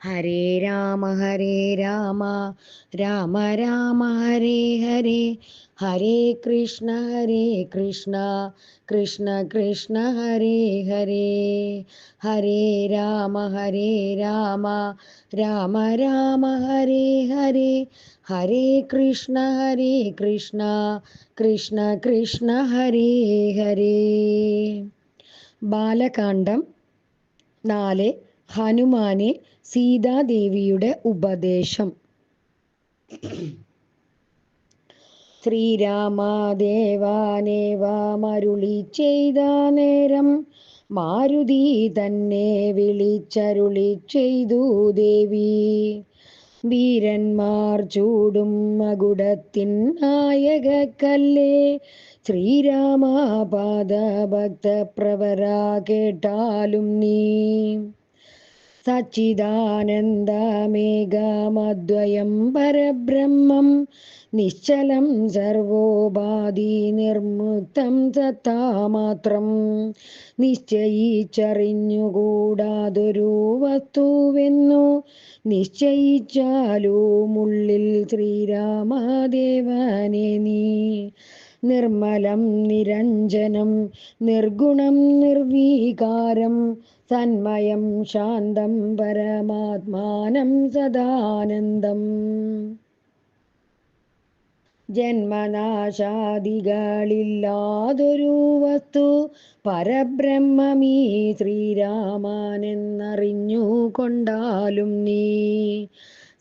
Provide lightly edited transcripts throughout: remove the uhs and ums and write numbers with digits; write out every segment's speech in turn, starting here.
ഹരേ രാമ രാമ രാമ രാമ ഹരേ ഹരേ, ഹരേ കൃഷ്ണ കൃഷ്ണ കൃഷ്ണ ഹരേ ഹരേ. ഹരേ രാമ രാമ രാമ രാമ ഹരേ ഹരേ, ഹരേ കൃഷ്ണ കൃഷ്ണ കൃഷ്ണ ഹരേ ഹരേ. ബാലകാണ്ഡം 4. ഹനുമാന് സീതാദേവിയുടെ ഉപദേശം. ശ്രീരാമദേവാനേവമരുളി ചെയ്ത നേരം മാരുതി തന്നെ വിളിച്ചരുളി ചെയ്തു ദേവി. വീരന്മാർ ചൂടും മകുടത്തിൻ നായകക്കല്ലേ, ശ്രീരാമ പാദഭക്തപ്രവര കേട്ടാലും നീ. സച്ചിദാനന്ദമേഘമദ്വയം പരബ്രഹ്മം, നിശ്ചലം സർവോപാധി നിർമുക്തം സത്താമാത്രം. നിശ്ചയിച്ചറിഞ്ഞുകൂടാതൊരു വസ്തുവെന്നു നിശ്ചയിച്ചാലുമുള്ളിൽ ശ്രീരാമദേവനെ നീ. നിർമ്മലം നിരഞ്ജനം നിർഗുണം നിർവികാരം, സന്മയം ശാന്തം പരമാത്മാനം സദാനന്ദം. ജന്മനാശാദികളില്ലാതൊരു വസ്തു പരബ്രഹ്മമീ ശ്രീരാമനെന്നറിഞ്ഞു കൊണ്ടാലും നീ.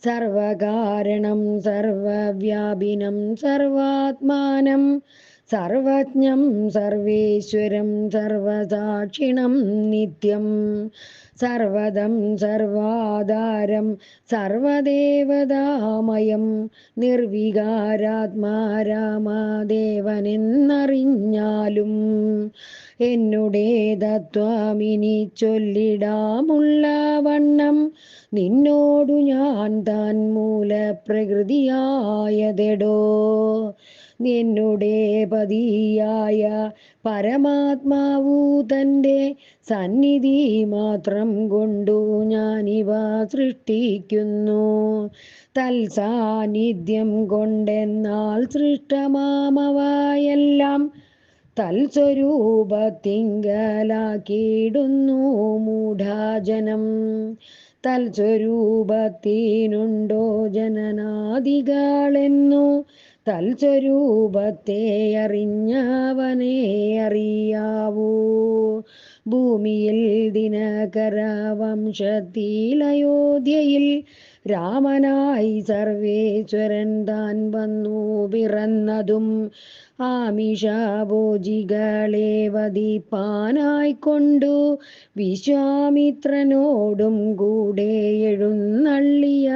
സർവകാരണം സർവവ്യാപിനം സർവാത്മാനം, സർവജ്ഞം സർവേശ്വരം സർവസാക്ഷിണം നിത്യം. സർവദം സർവാധാരം സർവദേവതാമയം, നിർവികാരാത്മാ രാമദേവനെന്നറിഞ്ഞാലും. എന്നുടേ തത്വമിനി ചൊല്ലിടാമുള്ള വണ്ണം, നിന്നോടു ഞാൻ താൻ മൂലപ്രകൃതിയായതെടോ. എന്നുടേ പതിയായ പരമാത്മാവു തൻ്റെ സന്നിധി മാത്രം കൊണ്ടു ഞാനിവ സൃഷ്ടിക്കുന്നു. തൽസാന്നിധ്യം കൊണ്ടെന്നാൽ സൃഷ്ടമാമവയെല്ലാം തൽസ്വരൂപത്തിങ്കലാക്കിയിടുന്നു മൂഢജനം. തൽസ്വരൂപത്തിനുണ്ടോ ജനനാദികളെന്നു, തൽസ്വരൂപത്തെ അറിഞ്ഞവനെ അറിയാവൂ. ഭൂമിയിൽ ദിനകര വംശത്തിലയോധ്യയിൽ രാമനായി സർവേശ്വരൻ താൻ വന്നു പിറന്നതും, ആമിഷഭോജികളെ വധിപ്പാനായിക്കൊണ്ടു വിശ്വാമിത്രനോടും കൂടെ എഴുന്നള്ളിയ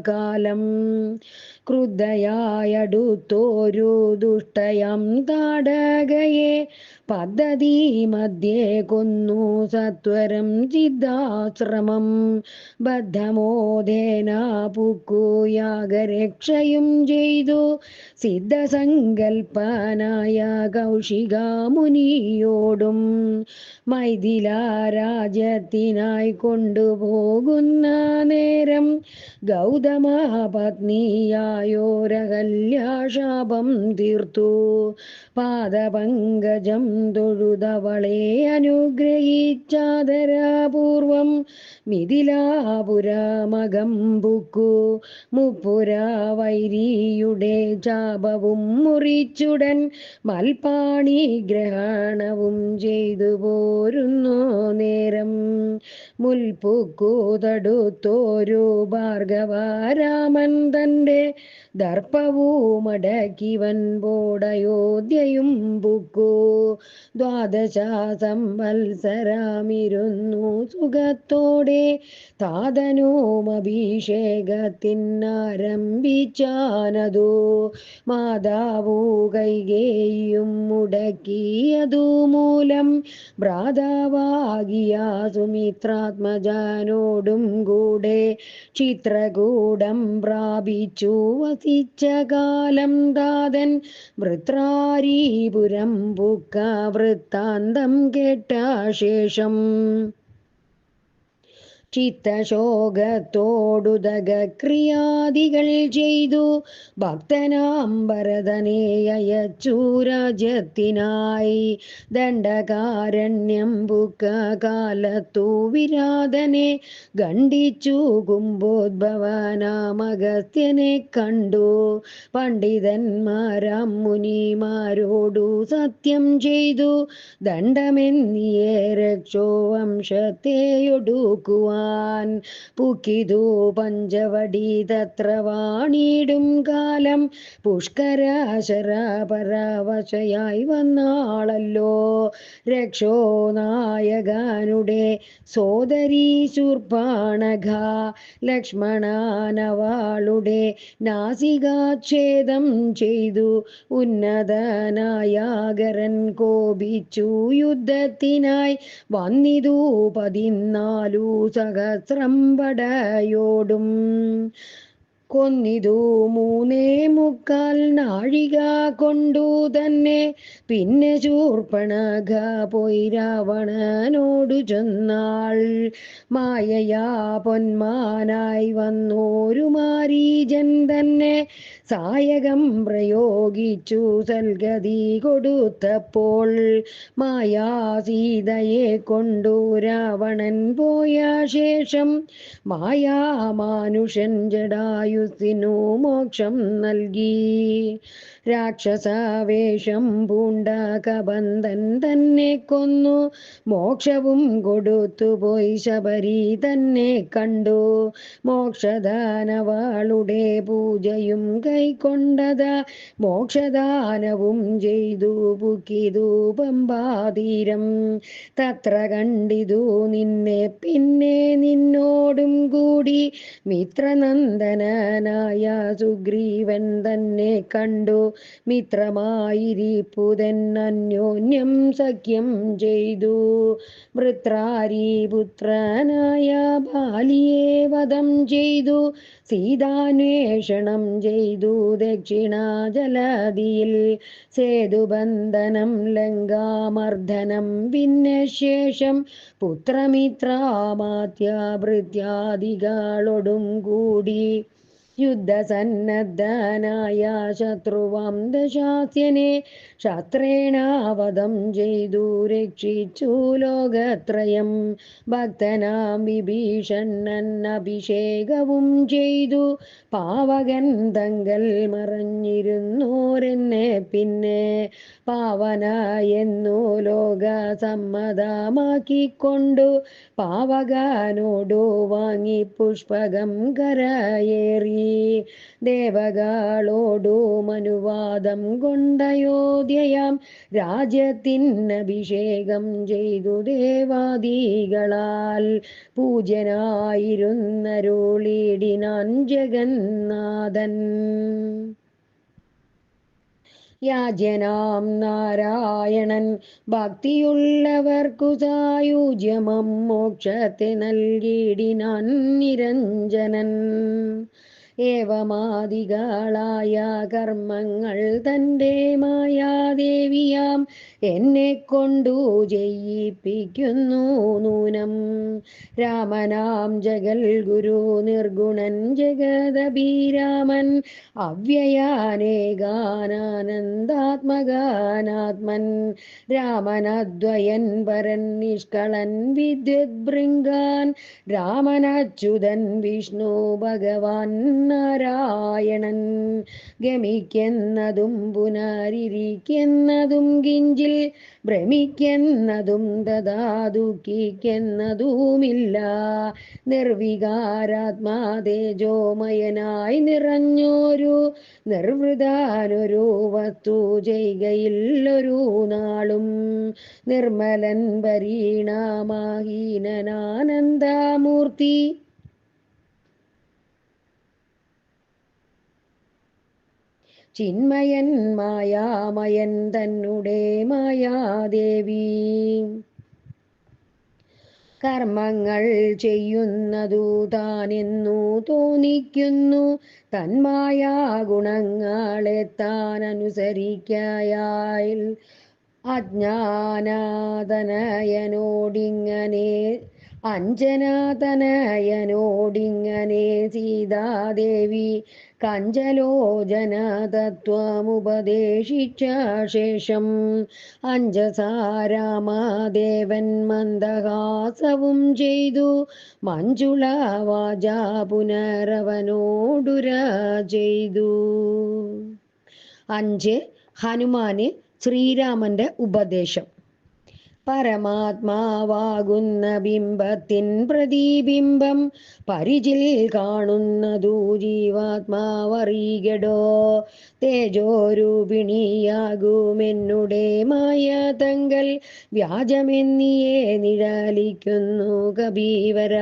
കാലം. ക്രുദ്ധയായടുത്തോരു ദുഷ്ടയം താടകയെ പദ്ധതി മധ്യേ കൊന്നു സത്വരം സിദ്ധാശ്രമം. ബദ്ധമോദേന പുക്കു യാഗരക്ഷയും ചെയ്തു സിദ്ധസങ്കൽപ്പനായ കൗശികമുനിയോടും. മൈഥില രാജ്യത്തിനായി കൊണ്ടുപോകുന്ന നേരം ഗൗതമ പത്നിയായോരഹല്യാശാപം തീർത്തു. പാദപങ്കജം തൊഴുതവളെ അനുഗ്രഹിച്ചാദരപൂർവം മിഥിലാപുരമകം പുക്കു. മുപ്പുര വൈരിയുടെ ചാപവും മുറിച്ചുടൻ മൽപാണി ഗ്രഹണവും ചെയ്തു പോരുന്നു നേരം. മുൽപ്പുക്കു തടുത്തോരു ഭാർഗവരാമൻ തൻ്റെ ദർപ്പവുമടക്കിവൻ പോടയോധ്യയും പുക്കു. 12 സംവത്സരമിരുന്നു സുഖത്തോടെ താതനും അഭിഷേകത്തിനാരംഭിച്ചാനതു. മാതാവു കൈകേയിയും മുടക്കിയതു മൂലം ഭ്രാതാവാകിയ സുമിത്രാത്മജനോടും കൂടെ ചിത്രകൂടം പ്രാപിച്ചു വസിച്ച കാലം താതൻ വൃത്രാരീപുരം പുക്ക. വൃത്താന്തം കേട്ട ശേഷം ചിത്തശോകത്തോടുദകക്രിയാദികൾ ചെയ്തു ഭക്തനാം ഭരതനെ അയച്ചു രാജ്യത്തിനായി. ദണ്ഡകാരണ്യം പുക്ക കാലത്തു വിരാതനെ ഖണ്ഡിച്ചു കുംഭോദ്ഭവനാമഗസ്ത്യനെ കണ്ടു. പണ്ഡിതന്മാരാം മുനിമാരോടു സത്യം ചെയ്തു ദണ്ഡമെന്നിയെ രക്ഷോവംശത്തെയൊടുക്കുവാൻ. പുക്കിതു പഞ്ചവടി തത്ര വാണിടും കാലം പുഷ്കര ശരപരവശയായി വന്നാളല്ലോ രക്ഷോ നായകനുടെ സോദരീ ശൂർപ്പണഖ. ലക്ഷ്മണനവളുടെ നാസികാച്ഛേദം ചെയ്തു ഉന്നതനായാഗരൻ കോപിച്ചു യുദ്ധത്തിനായി വന്നിതു 14 സഹസ്രം പടയോടും. കൊന്നിതു 3.25 നാഴിക കൊണ്ടു തന്നെ. പിന്നെ ശൂർപ്പണഖ പോയി രാവണനോടു ചൊന്നാൾ, മായയാ പൊന്മാനായി വന്നോരു മാരീജൻ തന്നെ സായകം പ്രയോഗിച്ചു സൽഗതി കൊടുത്തപ്പോൾ. മായാ സീതയെ കൊണ്ടു രാവണൻ പോയ ശേഷം മായാമാനുഷൻ ജടായുസ്സിനു മോക്ഷം നൽകി. രാക്ഷസവേഷം പൂണ്ട കബന്ധൻ തന്നെ കൊന്നു മോക്ഷവും കൊടുത്തുപോയി ശബരി തന്നെ കണ്ടു. മോക്ഷദാനവളുടെ പൂജയും കൈക്കൊണ്ടത മോക്ഷദാനവും ചെയ്തു പുക്കിതു പമ്പാതീരം. തത്ര കണ്ടിതു നിന്നെ പിന്നെ നിന്നോടും കൂടി മിത്രനന്ദനായ സുഗ്രീവൻ തന്നെ കണ്ടു. മിത്രമായിരിപ്പുതൻ അന്യോന്യം സഖ്യം ചെയ്തു. വൃത്രാരിപുത്രനായ ബാലിയെ വധം ചെയ്തു സീതാന്വേഷണം ചെയ്തു ദക്ഷിണാജലധിയിൽ. സേതുബന്ധനം ലങ്കാമർദ്ദനം ഭിന്നശേഷം പുത്രമിത്രാമാത്യഭൃത്യാദികളോടും കൂടി യുദ്ധസന്നദ്ധനായ ശത്രുവാം ദശാസ്യനെ ശസ്ത്രേണാവധം ചെയ്തു രക്ഷിച്ചു ലോകത്രയം. ഭക്തനാം വിഭീഷണൻ അഭിഷേകവും ചെയ്തു പാവകൻ തങ്കൽ മറഞ്ഞിരുന്നോരെന്നെ പിന്നെ പാവന എന്നു ലോക സമ്മതമാക്കിക്കൊണ്ടു പാവകനോടു വാങ്ങി പുഷ്പകം കരയേറി. ദേവകളോടും അനുവാദം കൊണ്ടയോധ്യയാം രാജ്യത്തിനഭിഷേകം ചെയ്തു ദേവാദികളാൽ പൂജ്യനായിരുന്നരുളിടിനാൻ ജഗന്നാഥൻ. യാജ്യനാം നാരായണൻ ഭക്തിയുള്ളവർക്കു സായുജ്യമം മോക്ഷത്തെ നൽകിയിടിനാൻ നിരഞ്ജനൻ. ഏവമാദികളായ കർമ്മങ്ങൾ തൻ്റെ മായാദേവിയാം എന്നെ കൊണ്ടു ചെയ്യിപ്പിക്കുന്നു നൂനം. രാമനാം ജഗൽ ഗുരു നിർഗുണൻ ജഗദഭിരാമൻ അവ്യയാനേകാനന്ദാത്മകാനാത്മൻ. രാമനദ്വയൻ പരൻ നിഷ്കളൻ വിദ്യുദ്ഭൃംഗാൻ രാമനച്യുതൻ വിഷ്ണു ഭഗവാൻ നാരായണൻ. ഗമിക്കുന്നതും പുനരിരിക്കുന്നതും കിഞ്ചിൽ ഭ്രമിക്കുന്നതും തഥാ ദുഃഖിക്കുന്നതുമില്ല. നിർവികാരാത്മാതേജോമയനായി നിറഞ്ഞോരു നിർവൃതാനൊരു വസ്തു ചെയ്യുകയില്ലൊരു നാളും. നിർമ്മലൻ പരിണാമഹീനനാനന്ദമൂർത്തി ചിന്മയൻ മായാമയൻ തന്നെ മായാദേവി. കർമ്മങ്ങൾ ചെയ്യുന്നതു താനെന്നു തോന്നിക്കുന്നു തന്മായാ ഗുണങ്ങളെ താൻ അനുസരിക്കയാൽ. അജ്ഞാനതനയനോടിങ്ങനെ അഞ്ജനാതനയനോടിങ്ങനെ സീതാദേവി കഞ്ചലോചന തത്വമുപദേശിച്ച ശേഷം അഞ്ജസാരാമാദേവൻ മന്ദഹാസവും ചെയ്തു മഞ്ജുള വാച പുനരവനോടുര ചെയ്തു. 5. ഹനുമാന് ശ്രീരാമന്റെ ഉപദേശം. പരമാത്മാവാകുന്ന ബിംബത്തിൻ പ്രതിബിംബം പരിചിൽ കാണുന്നതു ജീവാത്മാവറികടോ. തേജോരൂപിണിയാകുമെന്നുടെ മായ തങ്കൽ വ്യാജമെന്നിയെ നിഴലിക്കുന്നു കബീവര.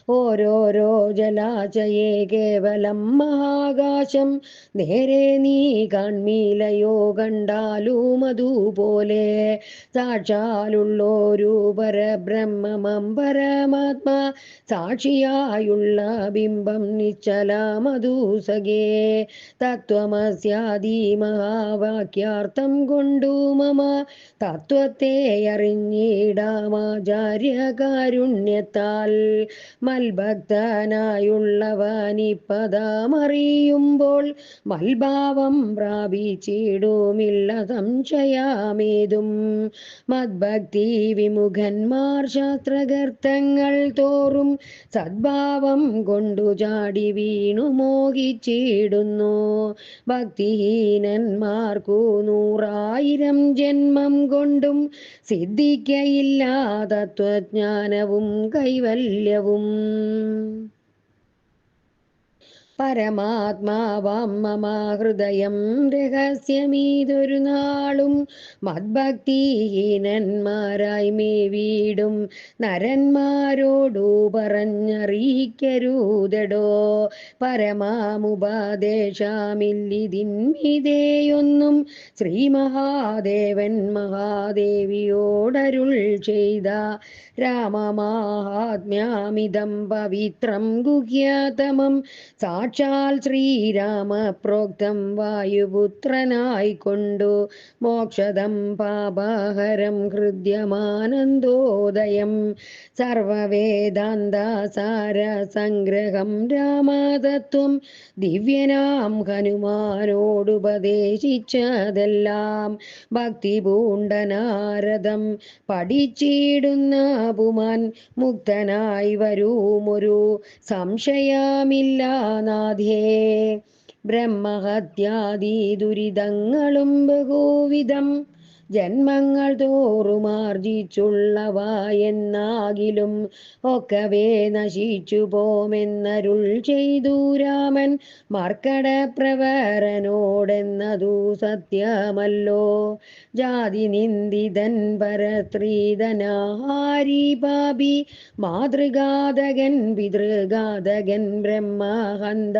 ഓരോരോ ജലാശയെ കേവലം മഹാകാശം നേരെ നീ കാൺമീലയോ കണ്ടാലും അതുപോലെ സാക്ഷാലുള്ളൊരു പരബ്രഹ്മമം പരമാത്മാ സാക്ഷിയായുള്ള ബിംബം നിശ്ചലമതു സഖേ. തത്വമസ്യാദി മഹാവാക്യാർത്ഥം കൊണ്ടു മമ തത്വത്തെ അറിഞ്ഞിടാമാചാര്യകാരുണ്യത്താൽ മൽഭക്തനായുള്ളവനിപ്പദമറിയുമ്പോൾ മൽഭാവം പ്രാപിച്ചിടുമില്ല സംശയമേതും. മദ്ഭക്തി വിമുഖന്മാർ ശാസ്ത്രഗർത്തങ്ങൾ തോറും സദ്ഭാവം കൊണ്ടു ചാടി വീണു മോഹിച്ചിടുന്നു. ഭക്തിഹീനന്മാർക്കു 100,000 ജന്മം കൊണ്ടും സിദ്ധിക്കയില്ല തത്വജ്ഞാനവും കൈവല്യവും. പരമാത്മാവാം മമ ഹൃദയം രഹസ്യമീതൊരു നാളും മദ്ഭക്തിഹീനന്മാരായി മേവീടും നരന്മാരോടു പറഞ്ഞറിയിക്കരുതടോ. പരമാമുപദേശമില്ലിതിന്മിതേയൊന്നും ശ്രീ മഹാദേവൻ മഹാദേവിയോടരുൾ ചെയ്ത രാമമാഹാത്മ്യമിതം പവിത്രം ഗുഹ്യതമം സാക്ഷാൽ ശ്രീരാമ പ്രോക്തം വായുപുത്രനായിക്കൊണ്ടു മോക്ഷദം പാപഹരം ഹൃദ്യമാനന്ദോദയം സർവവേദാന്തസാര സംഗ്രഹം രാമതത്വം ദിവ്യനാം ഹനുമാനോടുപദേശിച്ചതെല്ലാം ഭക്തി പൂണ്ടനാരദം പഠിച്ചിടുന്ന പുമാൻ മുക്തനായി വരുമൊരു സംശയമില്ല നാഥേ. ബ്രഹ്മഹത്യാദി ദുരിതങ്ങളും ബഹുവിധം ജന്മങ്ങൾ തോറുമാർജിച്ചുള്ളവ എന്നാകിലും ഒക്കവേ നശിച്ചു പോമെന്നരുൾ ചെയ്തു രാമൻ മർക്കടപ്രവരനോടെന്നതു സത്യമല്ലോ. ജാതി നിന്ദിതൻ പരസ്ത്രീധനാഹാരി പാപി മാതൃഘാതകൻ പിതൃഘാതകൻ ബ്രഹ്മഹന്ത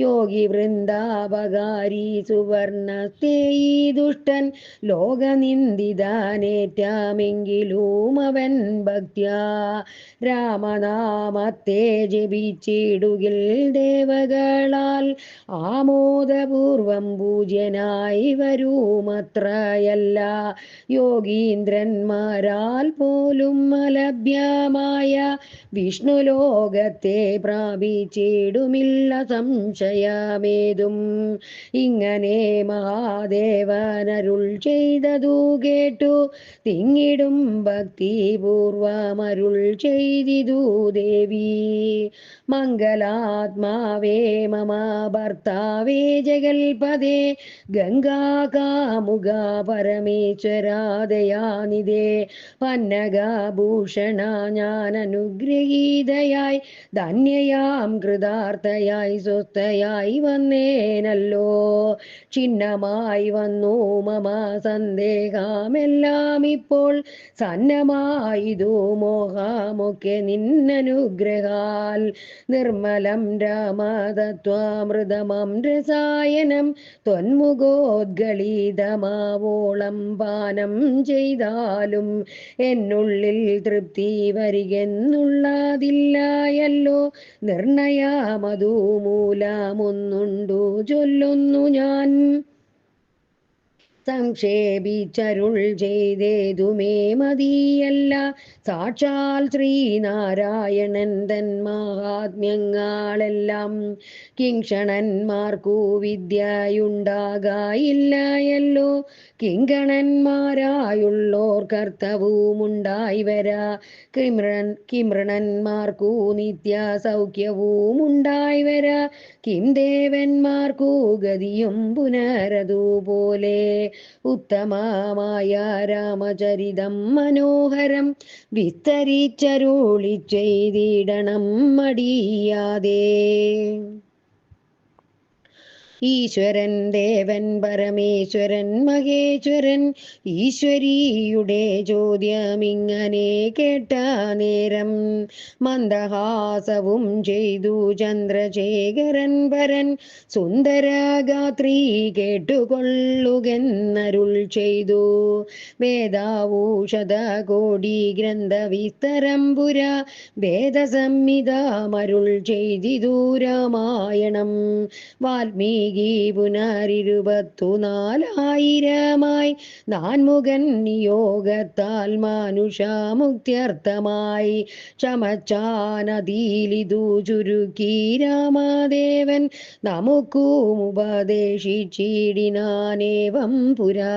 യോഗി വൃന്ദാപകാരി സുവർണസ്തേയി ദുഷ്ടൻ ലോകനിന്ദിതാനേറ്റാമെങ്കിലും അവൻ ഭക്ത്യാ രാമനാമത്തെ ജപിച്ചിടുകിൽ ദേവകളാൽ ആമോദപൂർവം പൂജ്യനായി വരുമത്രയല്ല. യോഗീന്ദ്രന്മാരാൽ പോലും അലഭ്യമായ വിഷ്ണുലോകത്തെ പ്രാപിച്ചിടുമില്ല സംശയമേതും. ഇങ്ങനെ മഹാദേവനരുൾ ചെയ്തതു കേട്ടു തിങ്ങിടും ഭക്തിപൂർവമരുൾ ചെയ്തിതു ദേവി. മംഗലാത്മാവേ മമ ഭർത്താവേ ജഗൽപദേ ഗംഗാകാമുക പരമേശ്വരാദയാനിധേ പന്നഗഭൂഷണ ഞാൻ അനുഗ്രഹീതയായി ധന്യയാം കൃതാർത്ഥയായി സ്വസ്ഥയായി വന്നേനല്ലോ. ചിഹ്നമായി വന്നു മമ സന്ദേഹമെല്ലാം ഇപ്പോൾ സന്നമായിതു മോഹമൊക്കെ നിന്നനുഗ്രഹാൽ. നിർമ്മലം രാമതത്വാമൃതമം രസായനം ത്വന്മുഖോദ്ഗളിതമാവോളം പാനം ചെയ്താലും എന്നുള്ളിൽ തൃപ്തി വരികെന്നുള്ളതില്ലയല്ലോ. നിർണയമതു മൂലമൊന്നുണ്ടു ചൊല്ലുന്നു ഞാൻ. സംക്ഷേപിച്ചരുൾ ചെയ്തേതുമേ മതിയല്ല സാക്ഷാൽ ശ്രീനാരായണൻ തൻ മഹാത്മ്യങ്ങളെല്ലാം കിങ്കണന്മാർക്കു വിദ്യയുണ്ടാകായില്ലയല്ലോ കിങ്കണന്മാരായുള്ളോർ കർത്തവുമുണ്ടായി വരാ കിമൃണന്മാർക്കു നിത്യ സൗഖ്യവുമുണ്ടായി വരാ കിം ദേവന്മാർക്കു ഗതിയും പുനരതുപോലെ ഉത്തമമായ രാമചരിതം മനോഹരം വിസ്തരിച്ചരുളി ചെയ്തിടണം മടിയാതെ. ഈശ്വരൻ ദേവൻ പരമേശ്വരൻ മഹേശ്വരൻ ഈശ്വരിയുടെ ചോദ്യമിങ്ങനെ കേട്ട നേരം മന്ദഹാസവും ചെയ്തു ചന്ദ്രശേഖരൻ പരൻ സുന്ദരഗാത്രി കേട്ടുകൊള്ളുകെന്നരുൾ ചെയ്തു. വേദാവൂഷധ കോടി ഗ്രന്ഥവിസ്തരം പുര വേദസംഹിതമരുൾ ചെയ്തിതു രാമായണം. വാൽമീകി പുനരിരുപത്തുനാലായിരമായി നാൻമുഖൻ നിയോഗത്താൽ മാനുഷമുക്ത്യർത്ഥമായി ചമച്ചാനതിലിതു ചുരുക്കി രാമദേവൻ നമുക്കും ഉപദേശിച്ചിടിനാനേവം പുരാ.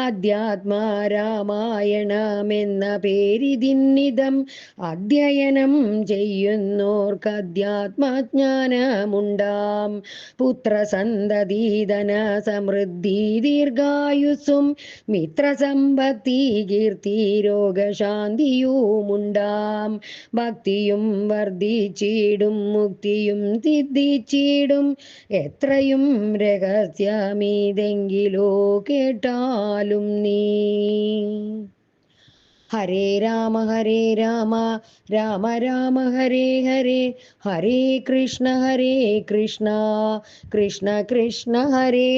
അധ്യാത്മരാമായണമെന്ന പേരിതിന്നിതം അധ്യയനം ചെയ്യുന്നോർക്കധ്യാത്മജ്ഞാനമുണ്ടാം. പുത്രസന്തതിധന സമൃദ്ധി ദീർഘായുസ്സും മിത്രസമ്പത്തി കീർത്തി രോഗശാന്തിയുമുണ്ടാം. ഭക്തിയും വർദ്ധിച്ചിടും മുക്തിയും സിദ്ധിച്ചിടും എത്രയും രഹസ്യമീതെങ്കിലോ കേട്ടാലും നീ. ഹരേ രാമ രാമ രാമ ഹരേ ഹരേ ഹരേ കൃഷ്ണ കൃഷ്ണ കൃഷ്ണ ഹരേ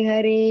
ഹരേ.